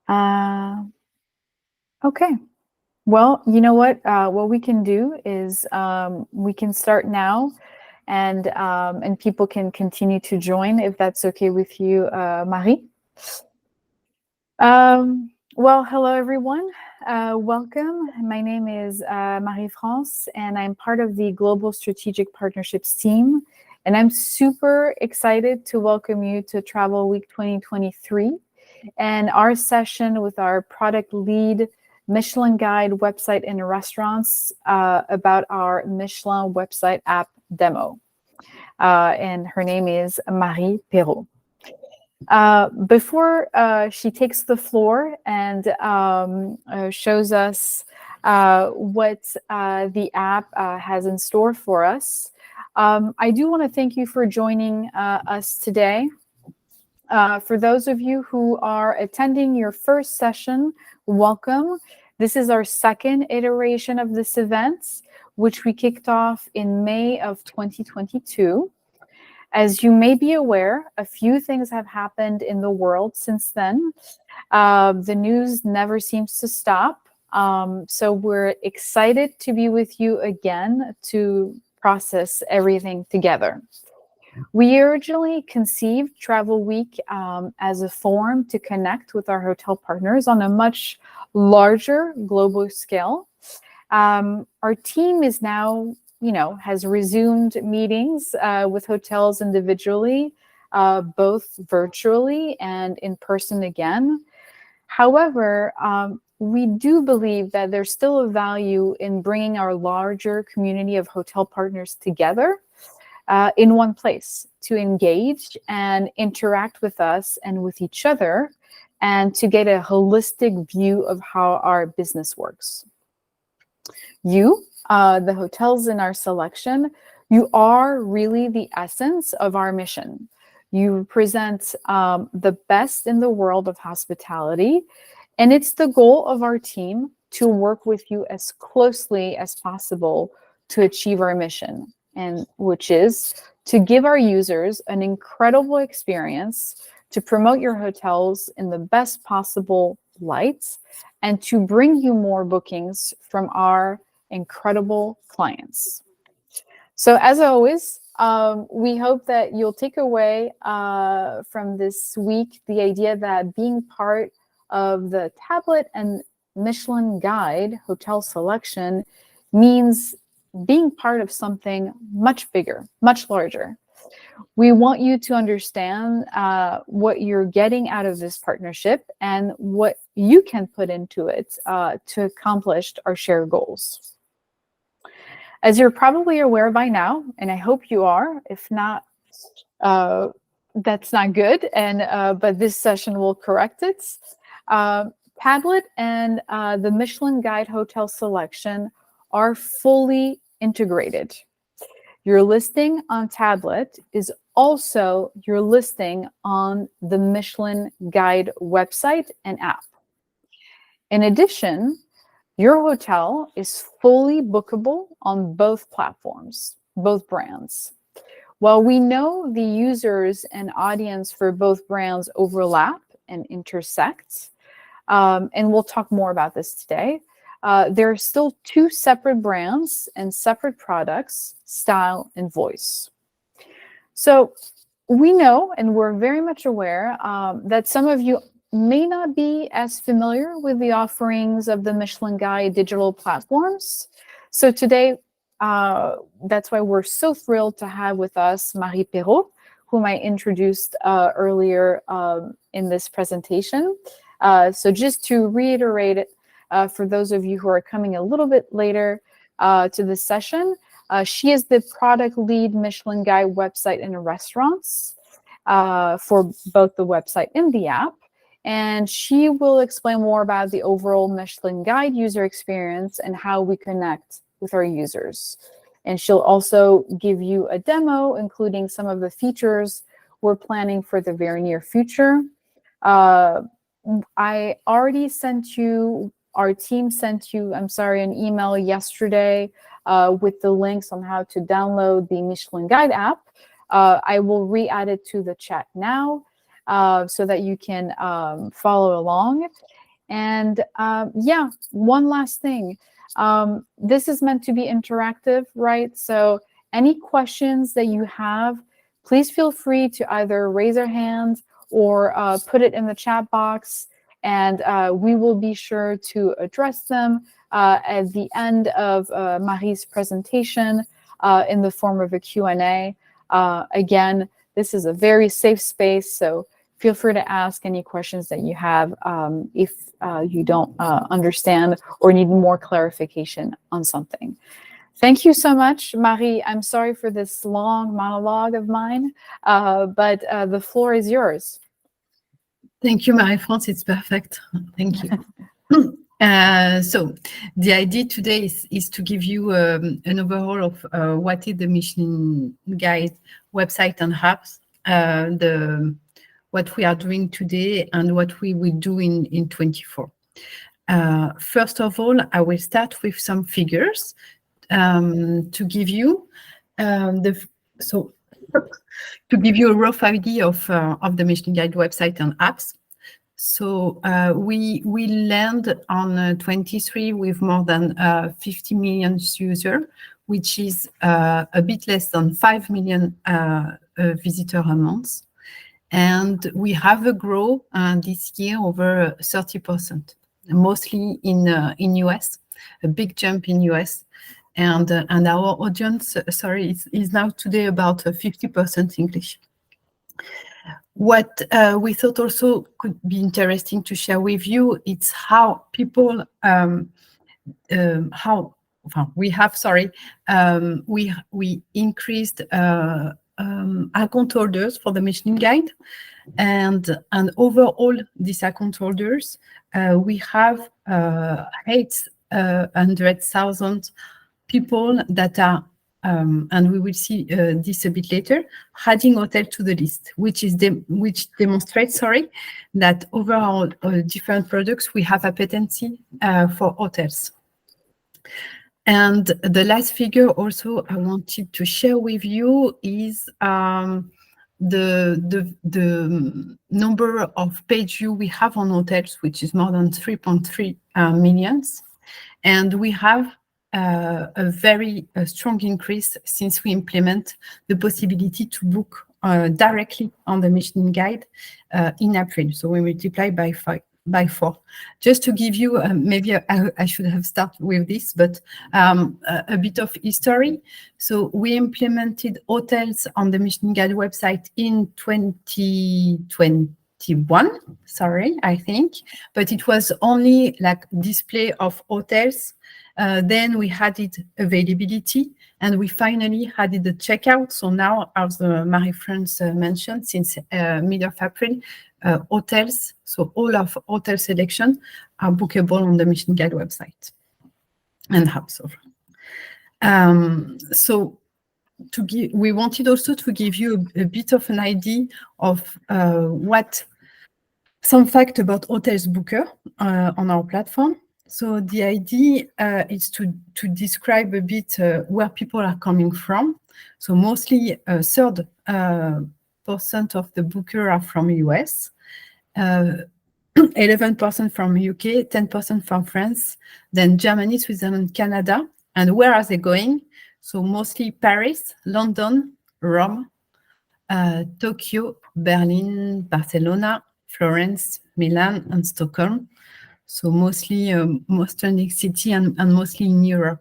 Uh, okay. Well, you know what? What we can do is we can start now, and people can continue to join if that's okay with you, Marie. Well, hello everyone. Welcome. My name is Marie-France, and I'm part of the Global Strategic Partnerships team. And I'm super excited to welcome you to Travel Week 2023 and our session with our product lead, Michelin Guide website and restaurants about our Michelin website app demo. And her name is Marie Perrault. Before she takes the floor and shows us what the app has in store for us, I do want to thank you for joining us today. For those of you who are attending your first session, welcome. This is our second iteration of this event, which we kicked off in May of 2022. As you may be aware, a few things have happened in the world since then. The news never seems to stop. So we're excited to be with you again to process everything together. We originally conceived Travel Week as a forum to connect with our hotel partners on a much larger global scale. Our team is now has resumed meetings with hotels individually, both virtually and in person again. However, we do believe that there's still a value in bringing our larger community of hotel partners together in one place to engage and interact with us and with each other, and to get a holistic view of how our business works. You, the hotels in our selection, you are really the essence of our mission. You represent the best in the world of hospitality, and it's the goal of our team to work with you as closely as possible to achieve our mission, and which is to give our users an incredible experience, to promote your hotels in the best possible light, and to bring you more bookings from our incredible clients. So as always, we hope that you'll take away from this week the idea that being part of the tablet and Michelin Guide hotel selection means being part of something much bigger, much larger. We want you to understand what you're getting out of this partnership and what you can put into it to accomplish our shared goals. As you're probably aware by now, and I hope you are, if not, that's not good, but this session will correct it. Padlet and the Michelin Guide hotel selection are fully integrated. Your listing on Tablet is also your listing on the Michelin Guide website and app. In addition, your hotel is fully bookable on both platforms, both brands. While we know the users and audience for both brands overlap and intersect, and we'll talk more about this today, there are still two separate brands and separate products, style and voice. So we know, and we're very much aware, that some of you may not be as familiar with the offerings of the Michelin Guide digital platforms. So today, that's why we're so thrilled to have with us Marie Perrault, whom I introduced earlier in this presentation. So just to reiterate it, for those of you who are coming a little bit later to this session, she is the product lead Michelin Guide website and restaurants for both the website and the app. And she will explain more about the overall Michelin Guide user experience and how we connect with our users. And she'll also give you a demo, including some of the features we're planning for the very near future. I already sent you, our team sent you, an email yesterday with the links on how to download the Michelin Guide app. I will re-add it to the chat now. so that you can follow along. And yeah, one last thing. This is meant to be interactive, right? So any questions that you have, please feel free to either raise your hand or put it in the chat box, and we will be sure to address them at the end of Marie's presentation in the form of a Q&A. Again, this is a very safe space, so feel free to ask any questions that you have if you don't understand or need more clarification on something. Thank you so much, Marie. I'm sorry for this long monologue of mine, but the floor is yours. Thank you, Marie-France. It's perfect. Thank you. So the idea today is to give you an overall of what is the Michelin Guide website and apps, what we are doing today and what we will do in 24. First of all, I will start with some figures to give you to give you a rough idea of the Michelin Guide website and apps. So we land on 23 with more than 50 million users, which is a bit less than 5 million visitor a month. And we have a growth this year over 30%, mostly in US, a big jump in US. And our audience, is now today about 50% English. What we thought also could be interesting to share with you, it's how people, we increased account holders for the Michelin Guide, and overall these account holders, we have 800,000 people that are, and we will see this a bit later, adding hotel to the list, which demonstrates, that overall different products we have appetency for hotels. And the last figure also I wanted to share with you is the number of page view we have on hotels, which is more than 3.3 millions, and we have a very strong increase since we implement the possibility to book directly on the Michelin Guide in April. So we multiply by 4. Just to give you, maybe I should have started with this, but a bit of history. So we implemented hotels on the Michelin Guide website in 2021, I think, but it was only like display of hotels. Then we added availability, and we finally added the checkout. So now, as Marie-France mentioned, since mid of April, hotels, so all of hotel selection are bookable on the Michelin Guide website and apps. So we wanted also to give you a bit of an idea of some fact about hotels booker on our platform. So the idea is to describe a bit where people are coming from. So mostly 30% of the booker are from US, 11% from UK, 10% from France, then Germany, Switzerland, Canada. And where are they going? So mostly Paris, London, Rome, Tokyo, Berlin, Barcelona, Florence, Milan, and Stockholm. So mostly trending city and mostly in Europe.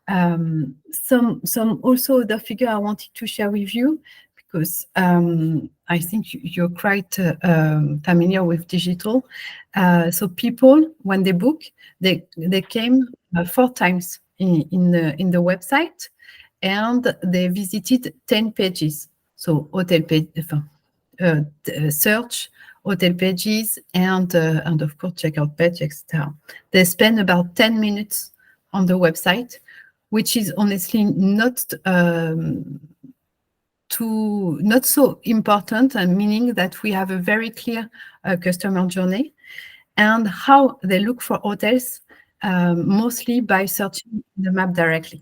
Some also the figure I wanted to share with you, because I think you're quite familiar with digital. So people, when they book, they came 4 times in the website, and they visited 10 pages. So hotel page, search, hotel pages, and of course checkout page, etc. They spend about 10 minutes on the website, which is honestly not so important, and meaning that we have a very clear customer journey and how they look for hotels, mostly by searching the map directly.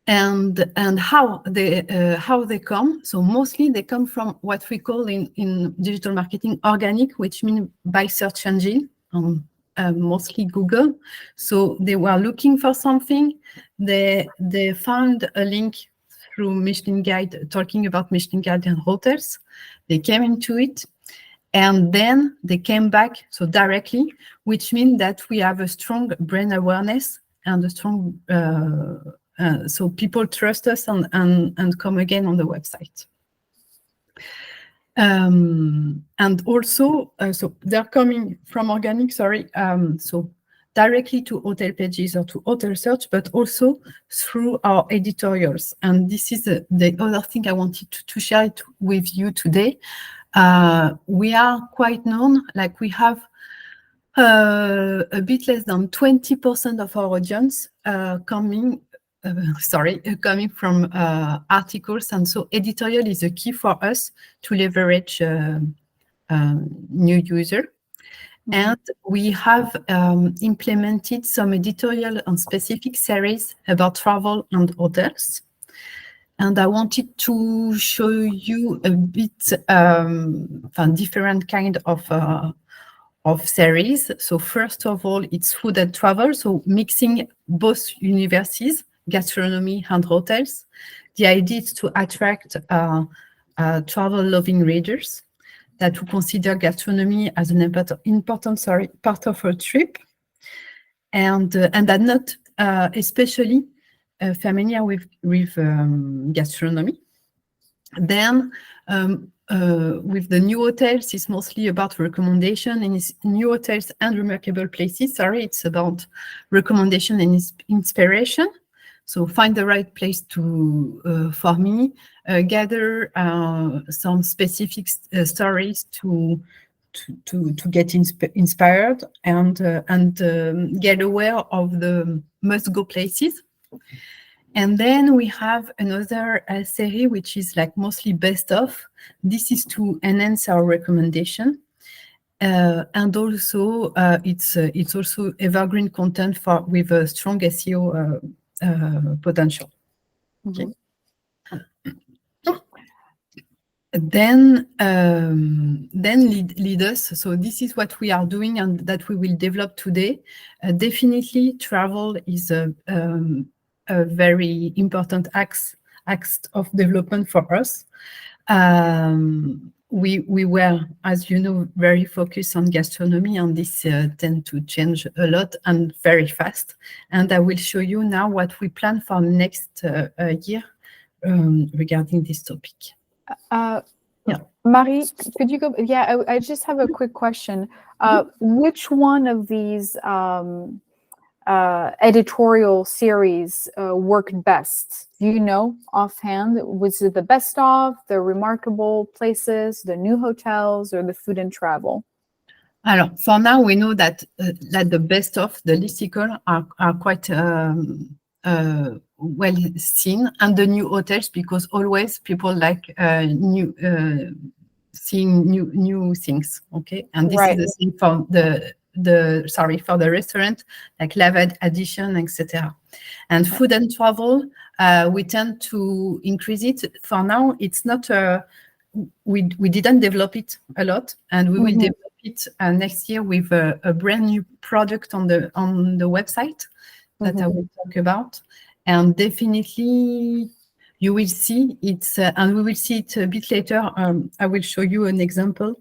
And how they come. So mostly they come from what we call in digital marketing organic, which means by search engine, mostly Google. So they were looking for something. They found a link through Michelin Guide talking about Michelin Guide and hotels. They came into it, and then they came back so directly, which means that we have a strong brand awareness and a strong so people trust us and come again on the website. And also, so they're coming from organic, so directly to hotel pages or to hotel search, but also through our editorials. And this is the other thing I wanted to share it with you today. We are quite known, like we have a bit less than 20% of our audience coming from articles, and so editorial is a key for us to leverage new user. And we have implemented some editorial and specific series about travel and hotels. And I wanted to show you a bit different kind of series. So first of all, it's food and travel, so mixing both universes, gastronomy and hotels. The idea is to attract travel-loving readers that will consider gastronomy as an important part of a trip, and are not especially familiar with gastronomy. Then with the new hotels, it's mostly about recommendation, and it's new hotels and remarkable places. It's about recommendation and inspiration. So find the right place for me, gather some specific stories to get inspired and get aware of the must-go places. And then we have another series, which is like mostly best of. This is to enhance our recommendation. And also, it's also evergreen content with a strong SEO potential. Okay. Then lead us. So this is what we are doing and that we will develop today. Definitely, travel is a very important axe of development for us. We were, as you know, very focused on gastronomy, and this tend to change a lot and very fast. And I will show you now what we plan for next year regarding this topic. Marie, could you go? Yeah, I just have a quick question. Which one of these editorial series worked best? Do you know offhand? Was it the best of, the remarkable places, the new hotels, or the food and travel? Alors, for now, we know that the best of the listicle are quite well seen, and the new hotels, because always people like seeing new things. Okay, and this is the same for for the restaurant, like Laved Addition, etc. And food and travel, we tend to increase it. For now, it's not we didn't develop it a lot, and we will develop it next year with a brand new product on the website that I will talk about. And definitely you will see it, and we will see it a bit later. I will show you an example.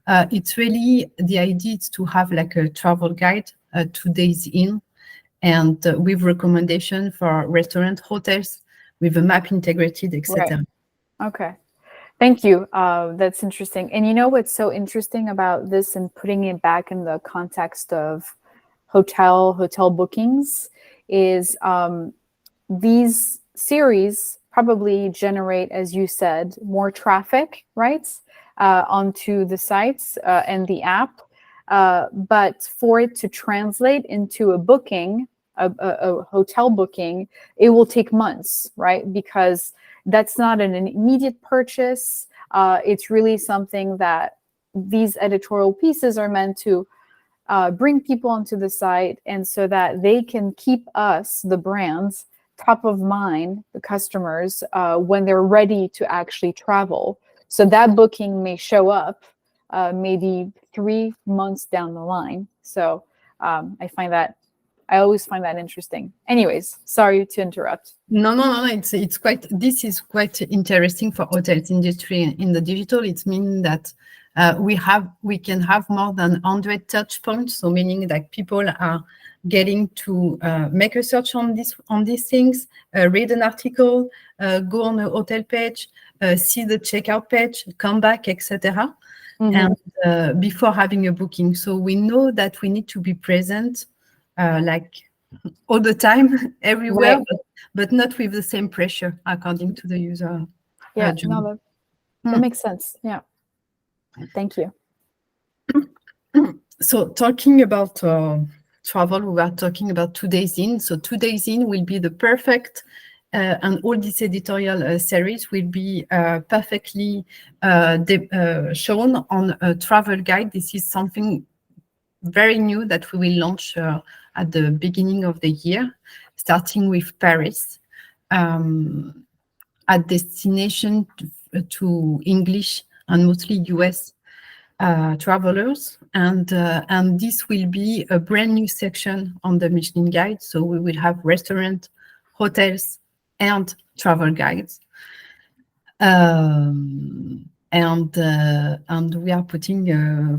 It's really, the idea is to have like a travel guide 2 days in, and with recommendation for restaurant, hotels, with a map integrated, etc. Right. Okay. Thank you. That's interesting. And you know what's so interesting about this, and putting it back in the context of hotel bookings, is these series probably generate, as you said, more traffic, right, onto the sites and the app. But for it to translate into a booking, a hotel booking, it will take months, right? Because that's not an immediate purchase. It's really something that these editorial pieces are meant to bring people onto the site, and so that they can keep us, the brands, top of mind, the customers, when they're ready to actually travel. So that booking may show up maybe 3 months down the line. So I always find that interesting. Anyways, sorry to interrupt. No. It's quite. This is quite interesting for hotels industry in the digital. It means that we can have more than 100 touch points. So meaning that people are getting to make a search on these things, read an article, go on a hotel page, see the checkout page, come back, etc. And before having a booking. So we know that we need to be present, like all the time, everywhere, Right. but not with the same pressure, according to the user. Yeah, journey. no, that makes sense. Yeah. Thank you. So talking about travel, we were talking about 2 days in. So 2 days in will be the perfect, and all this editorial series will be perfectly shown on a travel guide. This is something very new that we will launch at the beginning of the year, starting with Paris, a destination to English and mostly US travelers, and this will be a brand new section on the Michelin Guide. So we will have restaurant, hotels, and travel guides. And we are putting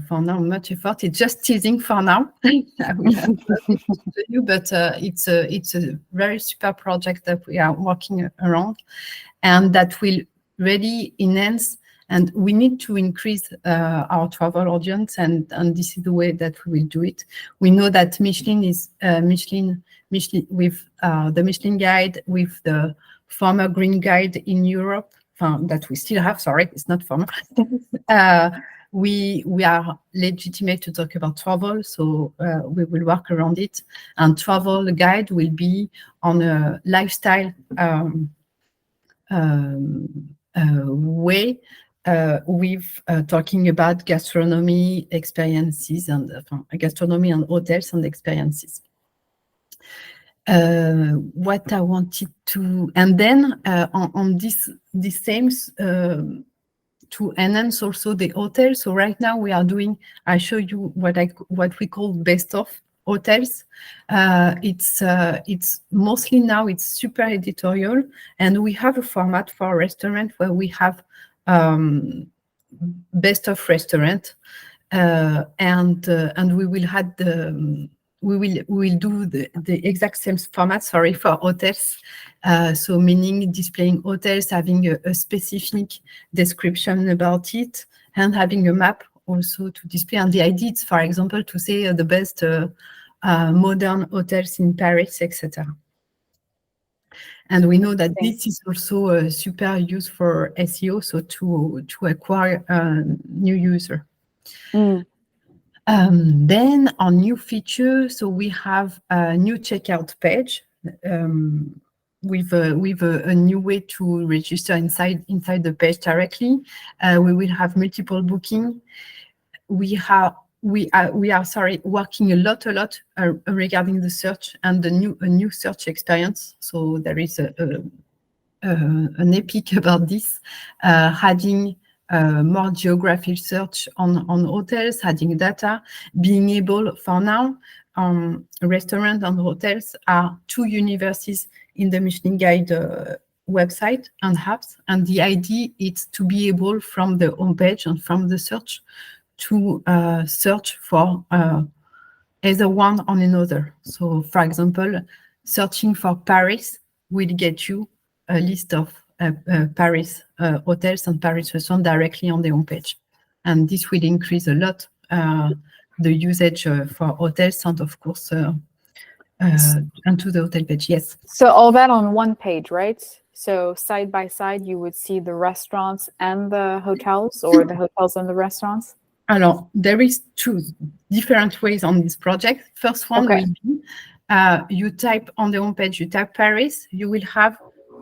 for now much effort. It's just teasing for now. I will have to you, but it's a very super project that we are working around, and that will really enhance. And we need to increase our travel audience, and this is the way that we will do it. We know that Michelin is Michelin with the Michelin Guide, with the former Green Guide in Europe, that we still have. Sorry, it's not former. We are legitimate to talk about travel, so we will work around it. And travel guide will be on a lifestyle way, with talking about gastronomy experiences and gastronomy and hotels and experiences. What I wanted to, and then on this same to enhance also the hotel. So right now we are doing, I show you what we call best of hotels. It's mostly now it's super editorial, and we have a format for a restaurant where we have best of restaurant, and we will have we will do the exact same format, sorry, for hotels. So meaning displaying hotels, having a specific description about it, and having a map also to display. And the idea is, for example, to say the best modern hotels in Paris, etc. And we know that this is also super used for SEO, so to acquire a new user. Then on new features, so we have a new checkout page with a new way to register inside the page directly. We will have multiple booking. We are working a lot regarding the search and a new search experience. So there is an epic about this, adding more geographic search on hotels, adding data, being able, for now, restaurants and hotels are 2 universes in the Michelin Guide website and apps. And the idea is to be able, from the homepage and from the search, to search for either one or another. So, for example, searching for Paris will get you a list of Paris hotels and Paris restaurants directly on the homepage. And this will increase a lot the usage for hotels and, of course, onto the hotel page. Yes. So all that on one page, right? So side by side, you would see the restaurants and the hotels, or the hotels and the restaurants? Alors, there is 2 different ways on this project. First one will be, you type on the homepage, you type Paris, you will have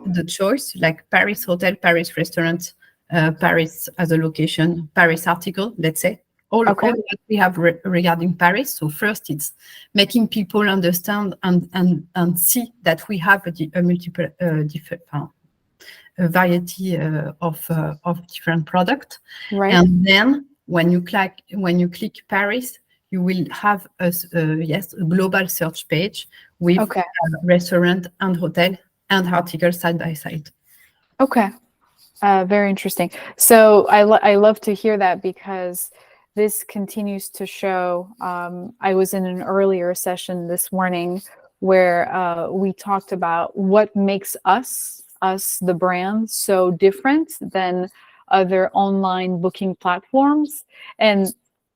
the choice, like Paris hotel, Paris restaurant, Paris as a location, Paris article, let's say, Okay. all that we have regarding Paris. So first, it's making people understand and see that we have a multiple different a variety of different product. Right. And then when you click Paris, you will have a global search page with Okay. restaurant and hotel and articles side by side. Okay. Very interesting. So I love to hear that because this continues to show. I was in an earlier session this morning where we talked about what makes us, the brand, so different than other online booking platforms. And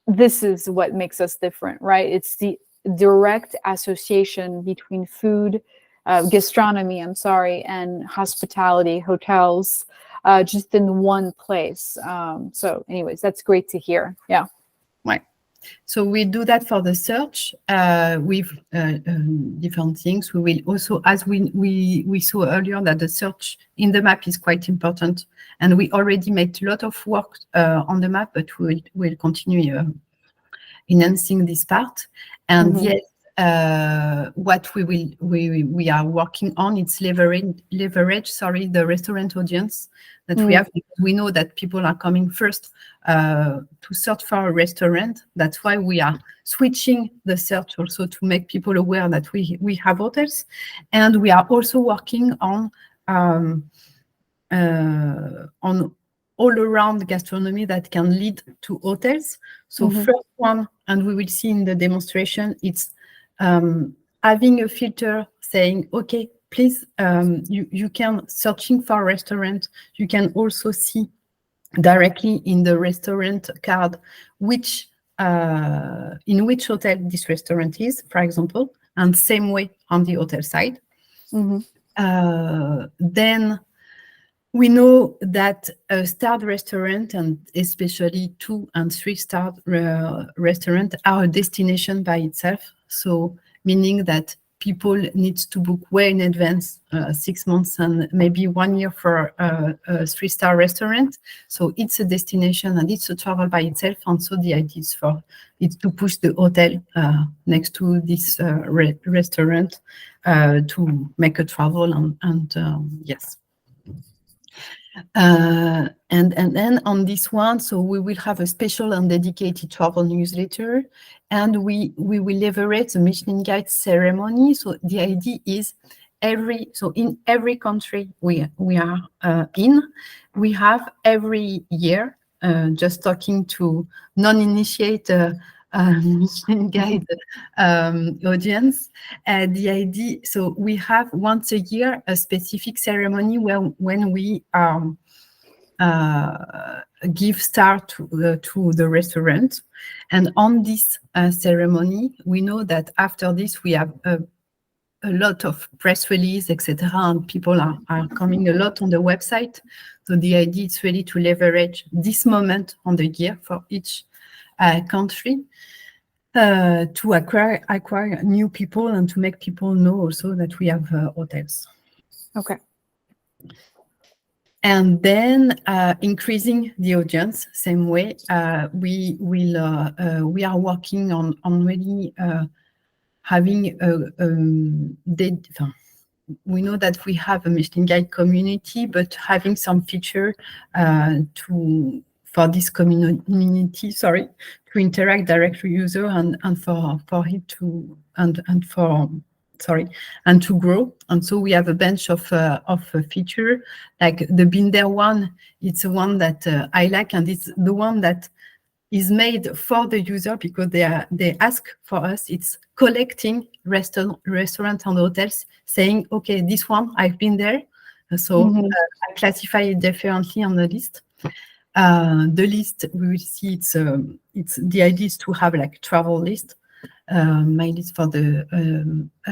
this is what makes us different, right? It's the direct association between food, gastronomy, I'm sorry, and hospitality, hotels, just in one place. So, anyways, that's great to hear. Yeah. Right. So we do that for the search with different things. We will also, as we saw earlier, that the search in the map is quite important, and we already made a lot of work on the map, but we'll continue enhancing this part. And Mhm. yes, what we are working on, it's leverage, sorry, the restaurant audience that we Mm. have, because we know that people are coming first to search for a restaurant. That's why we are switching the search also to make people aware that we have hotels. And we are also working on all around gastronomy that can lead to hotels. So Mhm. first one, and we will see in the demonstration, it's having a filter saying, okay, please, you can searching for a restaurant. You can also see directly in the restaurant card which in which hotel this restaurant is, for example, and same way on the hotel side. Mhm. Then we know that a starred restaurant, and especially 2 and 3-star restaurant, are a destination by itself. So meaning that people need to book way in advance, 6 months and maybe 1 year for a 3-star restaurant. So it's a destination and it's a travel by itself. And so the idea is to push the hotel next to this restaurant to make a travel and yes. And then on this one, so we will have a special and dedicated travel newsletter, and we will leverage the Michelin Guide ceremony. So the idea is in every country we are in, we have every year, just talking to non-initiate Michelin Guide audience. The idea, so we have once a year a specific ceremony when we give star to the restaurant. And on this ceremony, we know that after this, we have a lot of press release, etc. And people are coming a lot on the website. So the idea is really to leverage this moment on the year for each country to acquire new people and to make people know also that we have hotels. Okay. And then increasing the audience, same way. We are working on really having we know that we have a Michelin Guide community, but having some feature for this community, sorry, to interact direct with user and for it to and to grow. And so we have a bunch of feature, like the Been There one. It's the one that I like, and it's the one that is made for the user because they ask for us. It's collecting restaurants and hotels, saying, okay, this one I've been there, so Mhm. I classify it differently on the list. The list we will see. It's the idea is to have like travel list, my list for the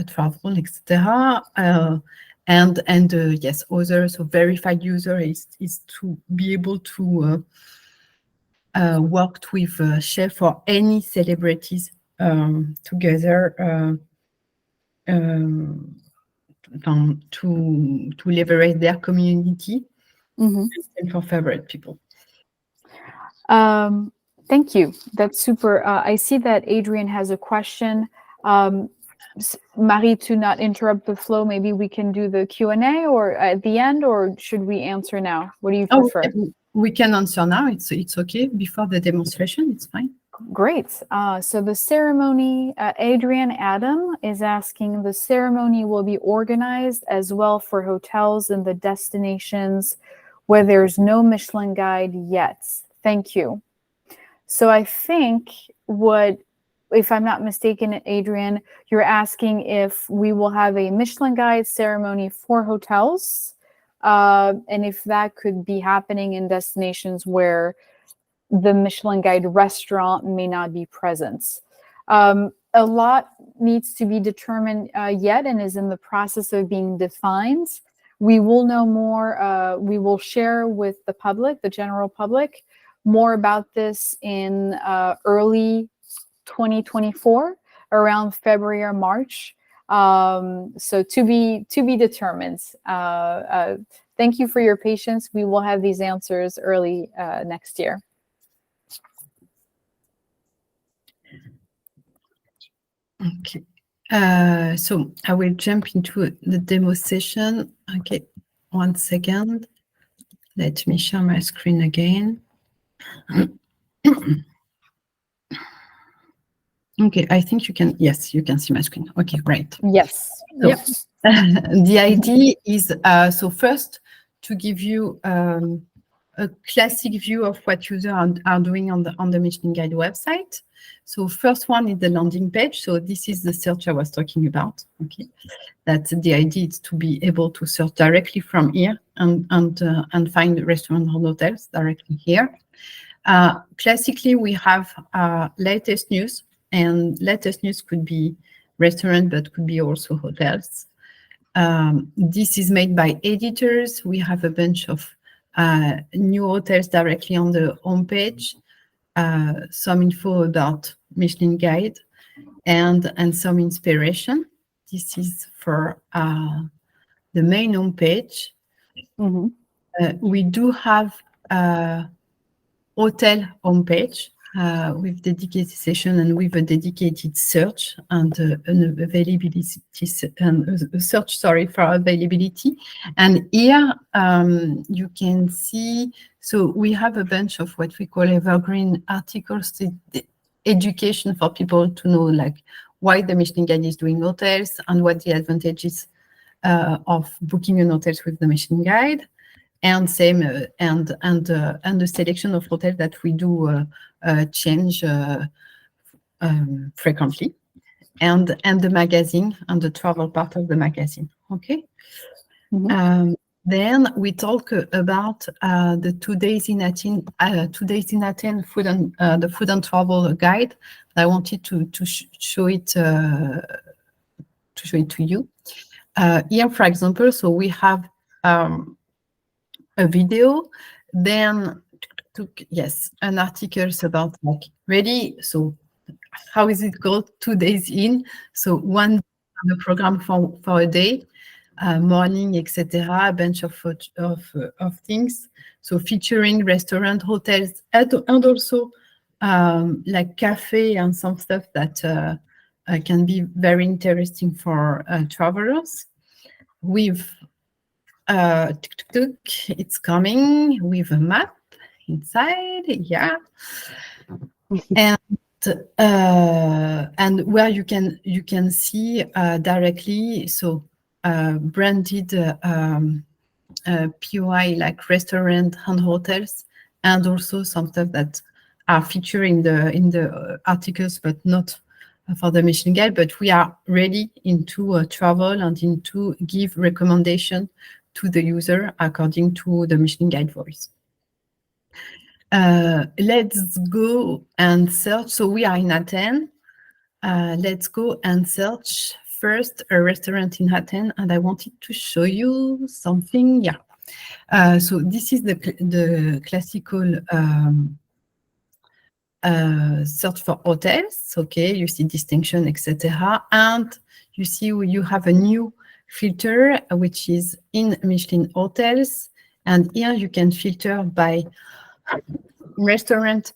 travel, etc. And yes, other, so verified user is to be able to worked with chef for any celebrities together to leverage their community Mhm. and for favorite people. Thank you. That's super. I see that Adrian has a question. Marie, to not interrupt the flow, maybe we can do the Q&A or at the end, or should we answer now? What do you Oh, prefer? we can answer now. It's okay. Before the demonstration, it's fine. Great. So the ceremony, Adrian Adam is asking, the ceremony will be organized as well for hotels in the destinations where there's no Michelin guide yet. Thank you. So I think if I'm not mistaken, Adrian, you're asking if we will have a Michelin guide ceremony for hotels, and if that could be happening in destinations where the Michelin guide restaurant may not be present. A lot needs to be determined yet and is in the process of being defined. We will know more. We will share with the public, the general public, more about this in early 2024, around February or March. So to be determined. Thank you for your patience. We will have these answers early next year. Okay. So I will jump into the demo session. Okay, 1 second. Let me share my screen again. Okay, I think you can, yes, you can see my screen. Okay, great. Yes. So, Yep. the idea is, so first, to give you a classic view of what users are doing on the Michelin Guide website. So first one is the landing page. So this is the search I was talking about. Okay, that's the idea, is to be able to search directly from here and find restaurants and hotels directly here. Classically, we have latest news, and latest news could be restaurant, but could be also hotels. This is made by editors. We have a bunch of new hotels directly on the homepage, some info about Michelin Guide, and some inspiration. This is for the main homepage. Mm-hmm. We do have hotel homepage with dedicated session and with a dedicated search and an availability and a search, sorry, for availability. And here you can see, so we have a bunch of what we call evergreen articles, education for people to know, like, why the Michelin Guide is doing hotels and what the advantages of booking an hotels with the Michelin Guide. And same and the selection of hotels that we do change frequently, and the magazine and the travel part of the magazine. Okay. Mm-hmm. Then we talk about the 2 days in Athens, 2 days in Athens food and the food and travel guide. I wanted to show it to you here, for example. So we have a video, then yes, an article about, like, ready. So how is it called? 2 days in. So one on the program for a day, morning, etc. A bunch of things. So featuring restaurant, hotels, and also like cafe and some stuff that can be very interesting for travelers. With it's coming with a map inside, yeah, and where you can see directly, so branded POI, like restaurant and hotels, and also some stuff that are featured in the articles, but not for the Michelin Guide. But we are ready into travel and into give recommendation to the user according to the Michelin Guide voice. Let's go and search. So we are in Athens. Let's go and search first a restaurant in Athens, and I wanted to show you something. Yeah. So this is the classical search for hotels. Okay, you see distinction, etc. And you see you have a new filter, which is in Michelin hotels. And here you can filter by restaurant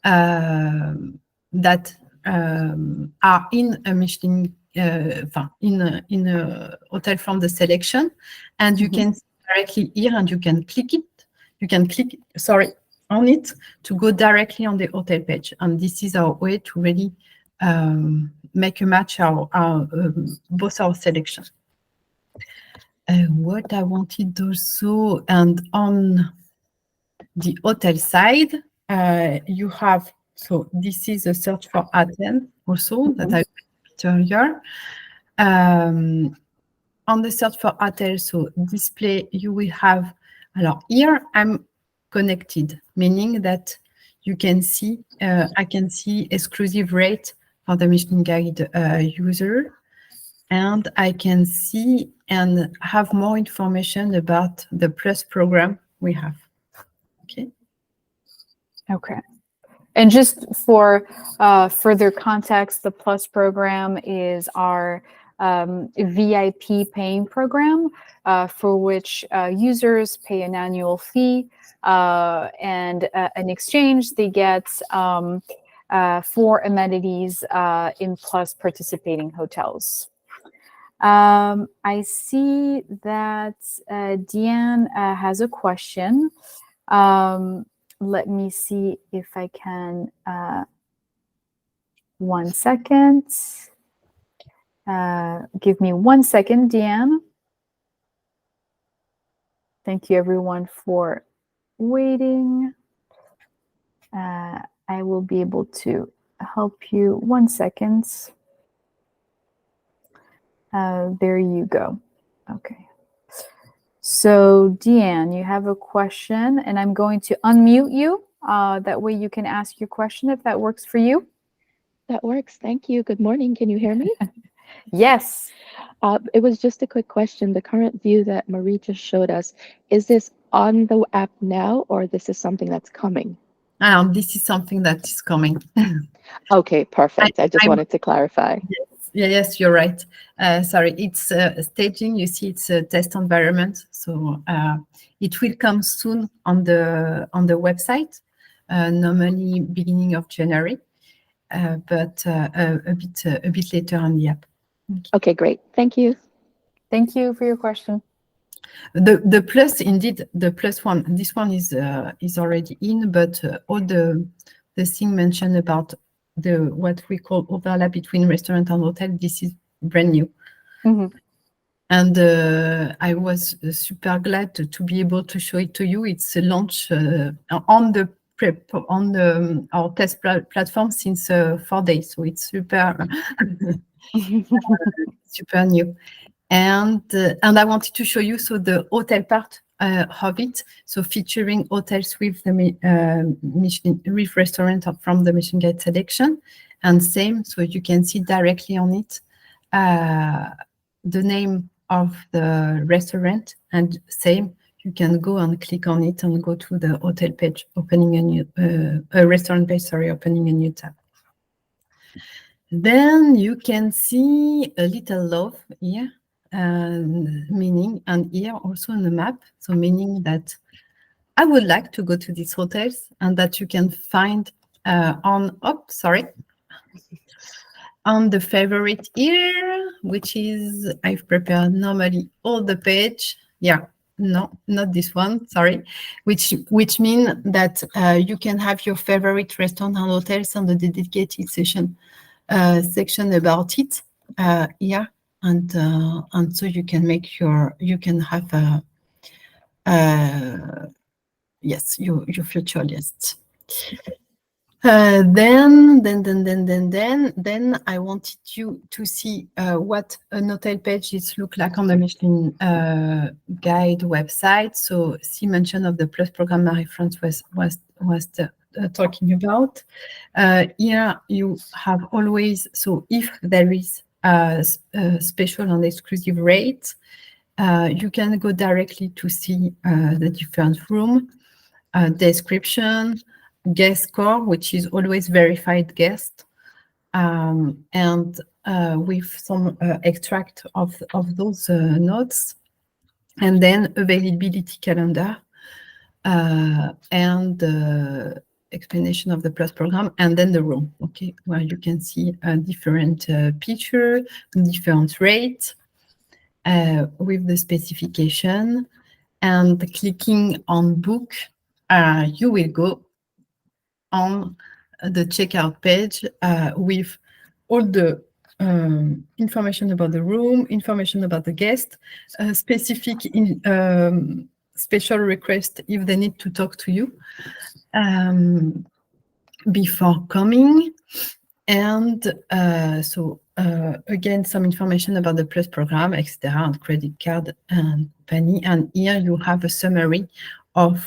that are in a Michelin, in a hotel from the selection, and you can see directly here, and you can click it. You can click, on it to go directly on the hotel page, and this is our way to really make a match both our selection. What I wanted also, and on the hotel side, you have, so this is a search for Athens also that I put earlier. On the search for hotel, so display, you will have, here I'm connected, meaning that you can see, I can see exclusive rate for the Michelin Guide user, and I can see and have more information about the Plus program we have. Okay. Okay. And just for further context, the Plus program is our VIP paying program for which users pay an annual fee, and in exchange they get 4 amenities in Plus participating hotels. I see that Deanne has a question. Let me see if I can, 1 second. Give me 1 second, Deanne. Thank you everyone for waiting. I will be able to help you. 1 second. There you go. Okay. So Deanne, you have a question, and I'm going to unmute you. That way you can ask your question if that works for you. That works. Thank you. Good morning. Can you hear me? Yes. It was just a quick question. The current view that Marie just showed us, is this on the app now, or this is something that's coming? This is something that is coming. Okay, perfect. I just wanted to clarify. Yes, you're right. Sorry, it's staging. You see, it's a test environment, so it will come soon on the website. Normally beginning of January, but a bit later on the app. Okay, great. Thank you. Thank you for your question. The Plus, indeed, the Plus one. This one is already in, but all the thing mentioned about what we call overlap between restaurant and hotel, this is brand new. And I was super glad to be able to show it to you. It's a launch on our test platform since 4 days, so it's super super new. And I wanted to show you the hotel part of it, so featuring hotels with the Michelin, with restaurant from the Michelin Guide selection, and same, so you can see directly on it the name of the restaurant, and same, you can go and click on it and go to the hotel page, opening a new restaurant page, opening a new tab. Then you can see a little love here, meaning, and here also on the map, so meaning that I would like to go to these hotels, and that you can find on the favorite here, which is, I've prepared normally all the page. Yeah, no, not this one, sorry. Which mean that you can have your favorite restaurant and hotels on the dedicated section about it here, and so you can make you can have yes, your future list. Then I wanted you to see what an hotel pages look like on the Michelin Guide website. So see mention of the Plus program Marie-France was talking about. Here you have always, so if there is a special and exclusive rate, you can go directly to see the different room, description, guest score, which is always verified guest, and with some extract of those notes, and then availability calendar, and explanation of the Plus program, and then the room, okay, where you can see a different picture, different rates with the specification. And clicking on book, you will go on the checkout page with all the information about the room, information about the guest, specific special request if they need to talk to you before coming. And again, some information about the Plus program, etc., and credit card and company. And here you have a summary of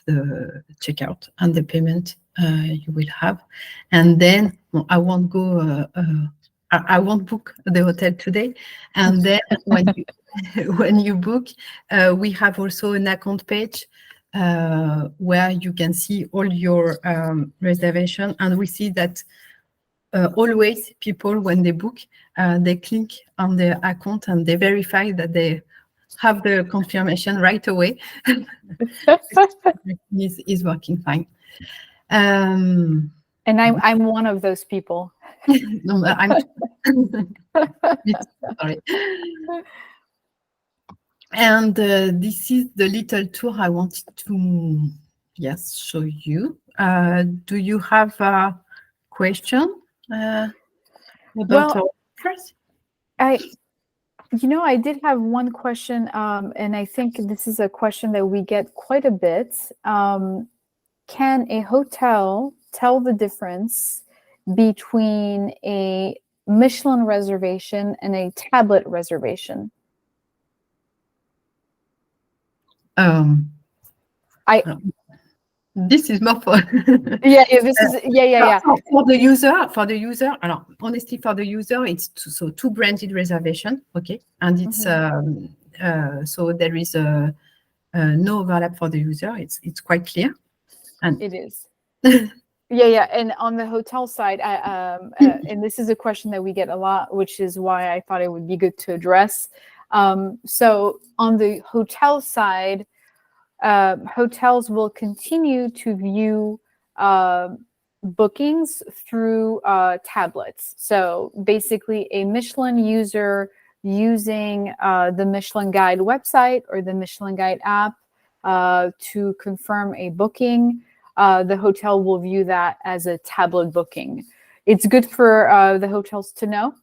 the checkout and the payment you will have. And then I won't go. I won't book the hotel today. And then when you when you book, we have also an account page where you can see all your reservation, and we see that always people, when they book, they click on their account and they verify that they have the confirmation right away. is working fine. And I'm one of those people. No, I'm sorry. And this is the little tour I wanted to show you. Do you have a question about our offers? I did have one question, and I think this is a question that we get quite a bit. Can a hotel tell the difference between a Michelin reservation and a tablet reservation? This is more for yeah. For the user. Honestly, for the user, it's two branded reservation, okay, and it's so there is no overlap for the user. It's quite clear, and it is. Yeah. And on the hotel side, and this is a question that we get a lot, which is why I thought it would be good to address. So on the hotel side, hotels will continue to view bookings through tablets. So basically, a Michelin user using the Michelin Guide website or the Michelin Guide app to confirm a booking, the hotel will view that as a tablet booking. It's good for the hotels to know.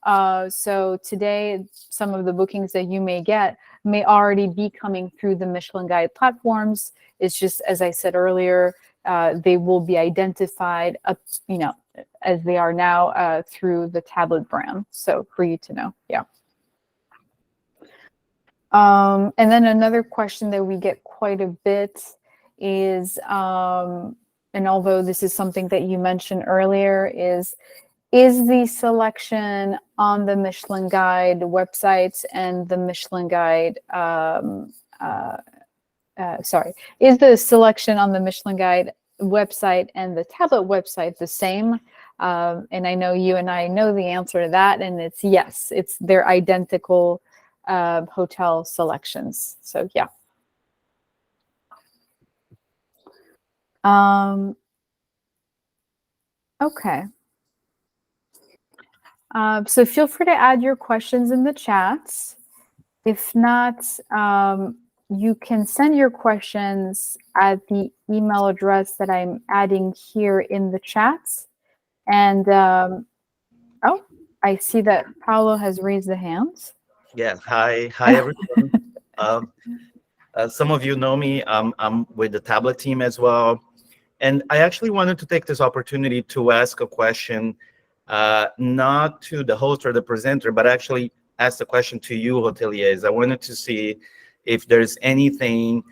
So today, some of the bookings that you may get may already be coming through the Michelin Guide platforms. It's just, as I said earlier, they will be identified, as they are now through the tablet brand. So for you to know, yeah. And then another question that we get quite a bit is, and although this is something that you mentioned earlier, is the selection on the Michelin Guide websites and the Michelin Guide, is the selection on the Michelin Guide website and the tablet website the same? And I know you and I know the answer to that, and it's yes, they're identical hotel selections. So yeah. Okay. So feel free to add your questions in the chats. If not, you can send your questions at the email address that I'm adding here in the chats. And I see that Paolo has raised a hand. Yeah. Hi, everyone. Some of you know me. I'm with the tablet team as well. And I actually wanted to take this opportunity to ask a question, not to the host or the presenter, but actually ask the question to you, hoteliers. I wanted to see if there's anything,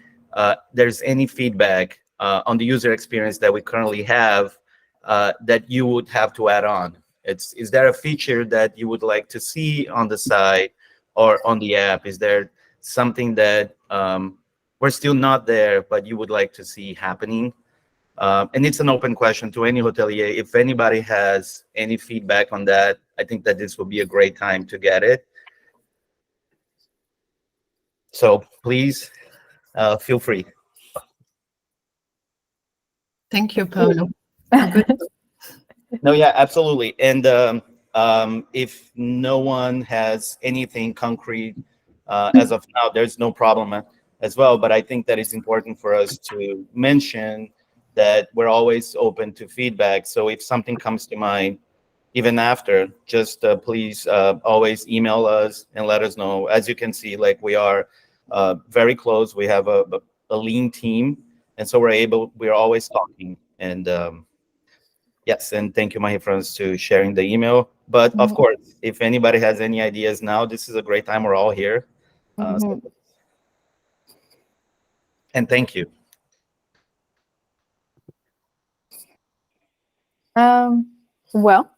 there's any feedback on the user experience that we currently have that you would have to add on. Is there a feature that you would like to see on the site or on the app? Is there something that we're still not there, but you would like to see happening? And it's an open question to any hotelier. If anybody has any feedback on that, I think that this will be a great time to get it. So please feel free. Thank you, Paolo. No, yeah, absolutely. And if no one has anything concrete as of now, there's no problem as well. But I think that it's important for us to mention that we're always open to feedback. So if something comes to mind, even after, just please always email us and let us know. As you can see, like we are very close. We have a lean team, and so we're always talking. And yes, and thank you, my friends, to sharing the email. But of course, if anybody has any ideas now, this is a great time. We're all here. And thank you. Well,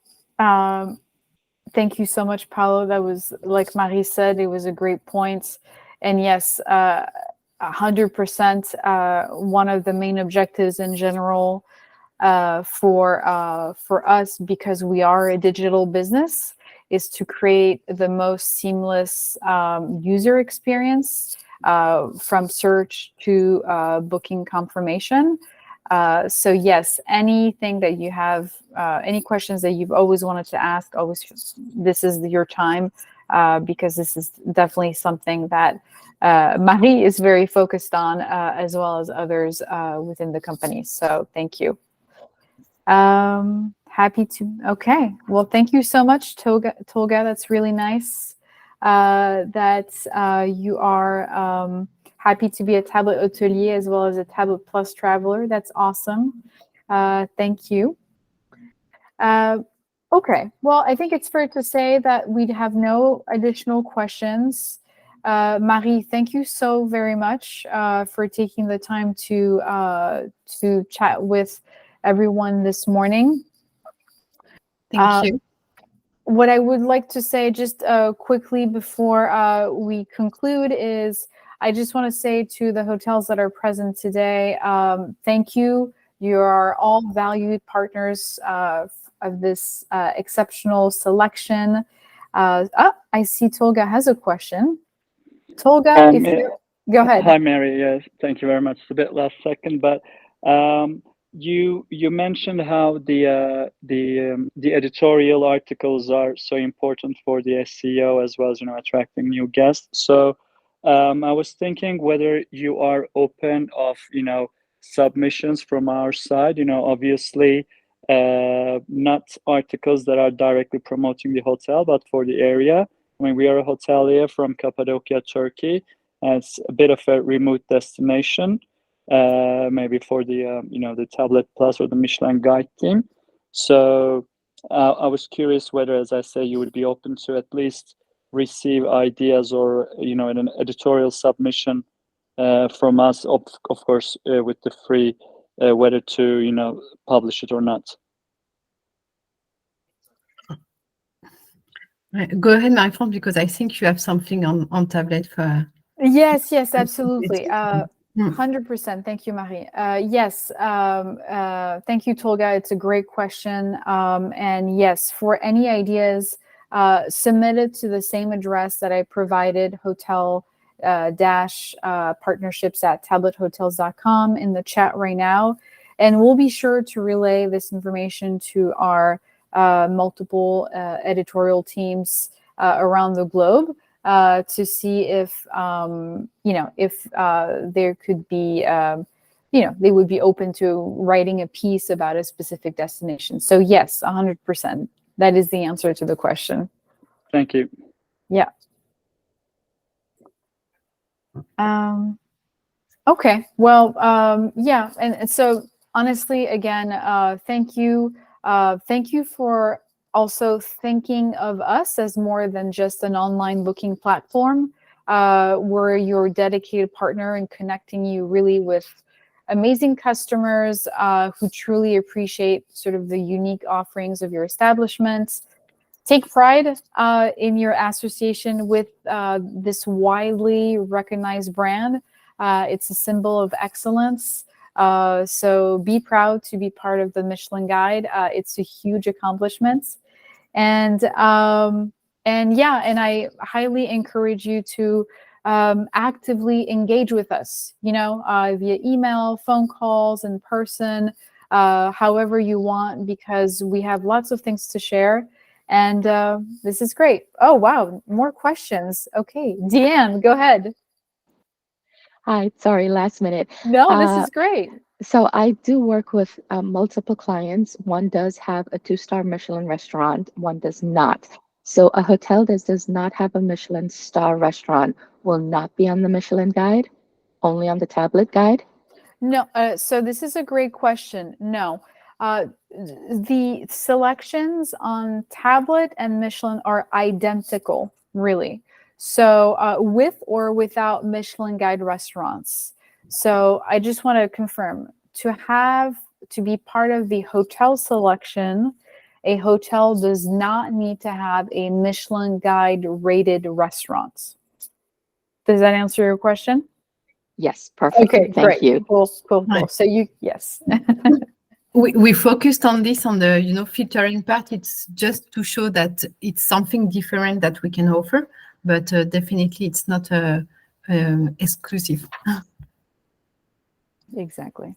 thank you so much, Paolo. That was, like Marie said, it was a great point. And yes, 100%, one of the main objectives in general for us, because we are a digital business, is to create the most seamless user experience from search to booking confirmation. So yes, anything that you have, any questions that you've always wanted to ask, always, this is your time, because this is definitely something that Marie is very focused on, as well as others within the company. So thank you. Happy to. Okay. Well, thank you so much, Tolga. That's really nice that you are happy to be a tablet hotelier as well as a tablet plus traveler. That's awesome. Thank you. Okay. Well, I think it's fair to say that we'd have no additional questions. Marie, thank you so very much for taking the time to chat with everyone this morning. Thank you. What I would like to say just quickly before we conclude is I just want to say to the hotels that are present today, thank you. You are all valued partners of this exceptional selection. I see Tolga has a question. Tolga, go ahead. Hi, Mary. Yes, thank you very much. It's a bit last second, but you mentioned how the editorial articles are so important for the SEO as well as attracting new guests. So I was thinking whether you are open of submissions from our side. Obviously not articles that are directly promoting the hotel, but for the area. I mean, we are a hotelier from Cappadocia, Turkey. It's a bit of a remote destination, maybe for the the Tablet Plus or the Michelin Guide team. So I was curious whether, as I say, you would be open to at least receive ideas or an editorial submission from us, of course, with the free, whether to publish it or not. Go ahead, Marie-France, because I think you have something on tablet for. Yes, absolutely. 100%. Thank you, Marie. Yes. Thank you, Tolga. It's a great question. And yes, for any ideas, submit it to the same address that I provided, hotel partnerships at tablethotels.com in the chat right now. And we'll be sure to relay this information to our multiple editorial teams around the globe to see if if there could be they would be open to writing a piece about a specific destination. So yes, 100%. That is the answer to the question. Thank you. Yeah. Okay. Well, yeah. And so honestly, again, thank you. Thank you for also thinking of us as more than just an online booking platform. We're your dedicated partner in connecting you really with amazing customers who truly appreciate sort of the unique offerings of your establishments. Take pride in your association with this widely recognized brand. It's a symbol of excellence. So be proud to be part of the Michelin Guide. It's a huge accomplishment. And I highly encourage you to actively engage with us, via email, phone calls, in person. however you want, because we have lots of things to share. And this is great. Oh, wow. More questions. Okay. Deanne, go ahead. Hi, sorry, last minute. No, this is great. So I do work with multiple clients. One does have a 2-star Michelin restaurant, one does not. So a hotel that does not have a Michelin star restaurant will not be on the Michelin guide, only on the tablet guide. No, so this is a great question. No, the selections on tablet and Michelin are identical, really. So with or without Michelin guide restaurants. So I just want to confirm, to be part of the hotel selection, a hotel does not need to have a Michelin guide rated restaurant. Does that answer your question? Yes, perfect. Okay, Thank great. you. Cool. Right. So yes. We focused on this, on the filtering part. It's just to show that it's something different that we can offer, but definitely it's not exclusive. Exactly.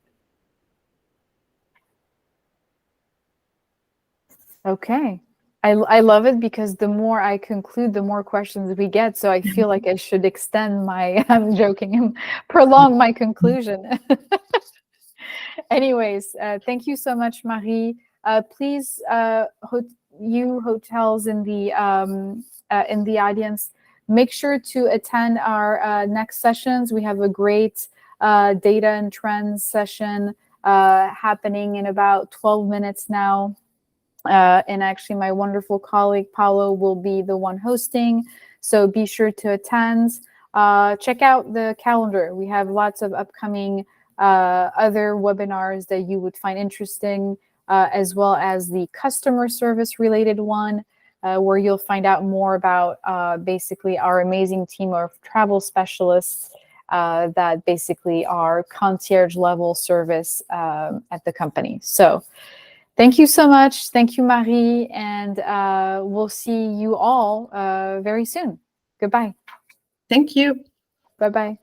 Okay. I love it, because the more I conclude, the more questions we get. So I feel like I should extend my, I'm joking, prolong my conclusion. Anyways, thank you so much, Marie. Please, you hotels in the audience, make sure to attend our next sessions. We have a great data and trends session happening in about 12 minutes now. And actually, my wonderful colleague Paolo will be the one hosting. So be sure to attend. Check out the calendar. We have lots of upcoming other webinars that you would find interesting, as well as the customer service related one, where you'll find out more about basically our amazing team of travel specialists that basically are concierge level service at the company. So thank you so much. Thank you, Marie. And we'll see you all very soon. Goodbye. Thank you. Bye-bye.